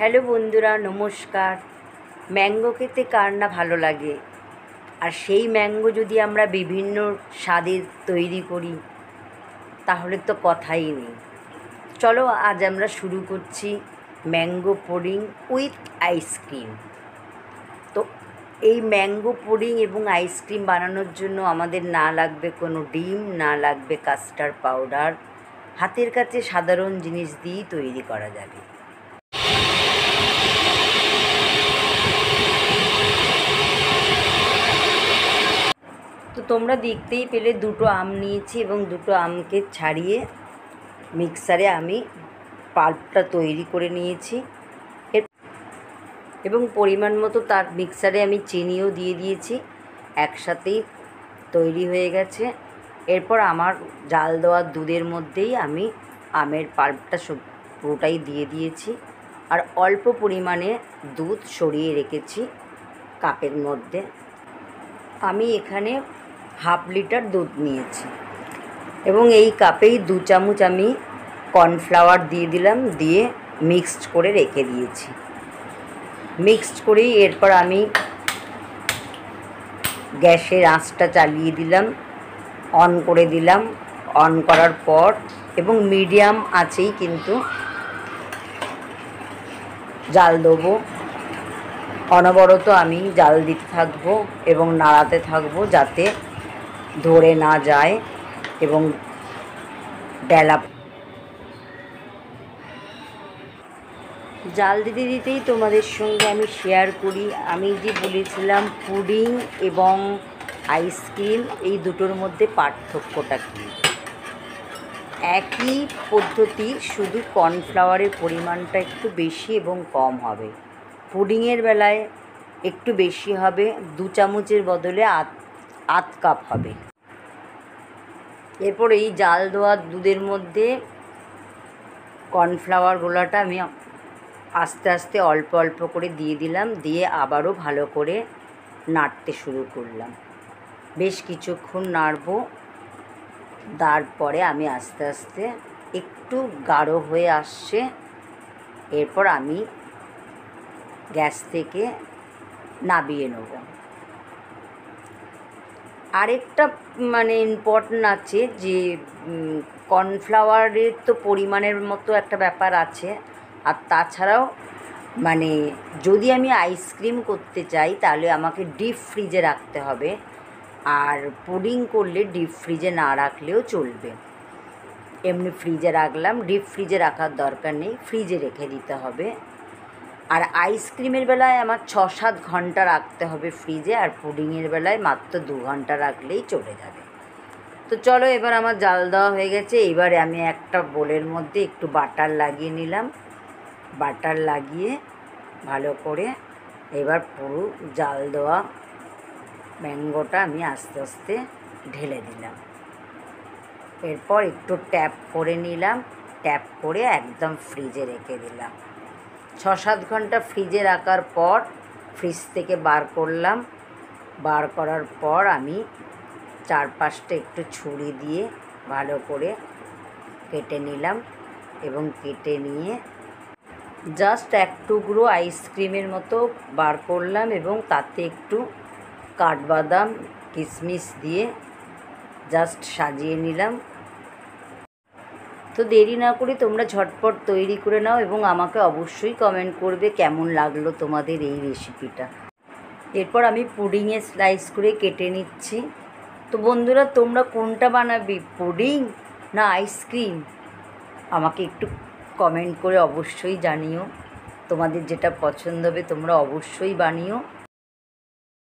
Hello বন্ধুরা, নমস্কার। Mango খেতে কার না ভালো লাগে, আর সেই ম্যাঙ্গো যদি আমরা বিভিন্ন স্বাদের তৈরি করি তাহলে তো কথাই নেই। চলো আজ আমরা শুরু করছি ম্যাঙ্গো পুডিং উইথ আইসক্রিম। তো এই ম্যাঙ্গো পুডিং এবং আইসক্রিম বানানোর জন্য আমাদের না লাগবে কোনো ডিম, না লাগবে কাস্টার্ড পাউডার। হাতের কাছে সাধারণ জিনিস দিয়েই তৈরি করা যাবে। তো তোমরা দেখতেই পেলে দুটো আম নিয়েছি এবং দুটো আমকে ছাড়িয়ে মিক্সারে আমি পাল্পটা তৈরি করে নিয়েছি এবং পরিমাণ মতো তার মিক্সারে আমি চিনিও দিয়ে দিয়েছি। একসাথেই তৈরি হয়ে গেছে। এরপর আমার জাল দেওয়া দুধের মধ্যেই আমি আমের পাল্পটা পুরোটাই দিয়ে দিয়েছি, আর অল্প পরিমাণে দুধ সরিয়ে রেখেছি কাপের মধ্যে। আমি এখানে হাফ লিটার দুধ নিয়েছি এবং এই কাপেই 2 চামচ আমি কর্নফ্লাওয়ার দিয়ে দিলাম, দিয়ে মিক্সড করে রেখে দিয়েছি। মিক্সড করেই এরপর আমি গ্যাসের আঁচটা চালিয়ে দিলাম, অন করে দিলাম। অন করার পর এবং মিডিয়াম আঁচেই কিন্তু জাল দেবো। অনবরত আমি জাল দিতে থাকবো এবং নাড়াতে থাকবো যাতে ধরে না যায় এবং ডেলা। জাল দিতে দিতেই তোমাদের সঙ্গে আমি শেয়ার করি, আমি যে বলেছিলাম পুডিং এবং আইসক্রিম এই দুটোর মধ্যে পার্থক্যটা কী। একই পদ্ধতি, শুধু কর্নফ্লাওয়ারের পরিমাণটা একটু বেশি এবং কম হবে। পুডিংয়ের বেলায় একটু বেশি হবে, 2 চামচের বদলে আধ কাপ হবে। এরপর এই জাল দেওয়া দুধের মধ্যে কর্নফ্লাওয়ার গোলাটা আমি আস্তে আস্তে অল্প অল্প করে দিয়ে দিলাম, দিয়ে আবারও ভালো করে নাড়তে শুরু করলাম। বেশ কিছুক্ষণ নাড়বো। তারপরে আমি আস্তে আস্তে একটু গাঢ় হয়ে আসছে, এরপর আমি গ্যাস থেকে নামিয়ে নেব। আরেকটা ইম্পর্টেন্ট আছে যে কর্নফ্লাওয়ারের তো পরিমাণের মতো একটা ব্যাপার আছে, আর তাছাড়াও যদি আমি আইসক্রিম করতে চাই তাহলে আমাকে ডিপ ফ্রিজে রাখতে হবে, আর পুডিং করলে ডিপ ফ্রিজে না রাখলেও চলবে। এমনি ফ্রিজে রাখলাম, ডিপ ফ্রিজে রাখার দরকার নেই, ফ্রিজে রেখে দিতে হবে। আর আইসক্রিমের বেলায় আমার 6-7 ঘন্টা রাখতে হবে ফ্রিজে, আর পুডিংয়ের বেলায় মাত্র 2 ঘন্টা রাখলেই চলে যাবে। তো চলো, এবার আমার জাল দেওয়া হয়ে গেছে। এবারে আমি একটা বোলের মধ্যে একটু বাটার লাগিয়ে নিলাম। বাটার লাগিয়ে ভালো করে এবার পুরো জাল দেওয়া ম্যাঙ্গোটা আমি আস্তে আস্তে ঢেলে দিলাম। এরপর একটু ট্যাপ করে নিলাম, ট্যাপ করে একদম ফ্রিজে রেখে দিলাম। 6-7 ঘন্টা ফ্রিজে রাখার পর ফ্রিজ থেকে বার করলাম। বার করার পর আমি চারপাশটা একটু ছুরি দিয়ে ভালো করে কেটে নিলাম এবং কেটে নিয়ে জাস্ট এক টুকরো আইসক্রিমের মতো বার করলাম এবং তাতে একটু কাঠবাদাম কিশমিশ দিয়ে জাস্ট সাজিয়ে নিলাম। তো দেরি না করে তোমরা ঝটপট তৈরি করে নাও এবং আমাকে অবশ্যই কমেন্ট করবে কেমন লাগলো তোমাদের এই রেসিপিটা। এরপর আমি পুডিংয়ে স্লাইস করে কেটে নিচ্ছি। তো বন্ধুরা, তোমরা কোনটা বানাবে, পুডিং না আইসক্রিম? আমাকে একটু কমেন্ট করে অবশ্যই জানিও। তোমাদের যেটা পছন্দ হবে তোমরা অবশ্যই বানিও।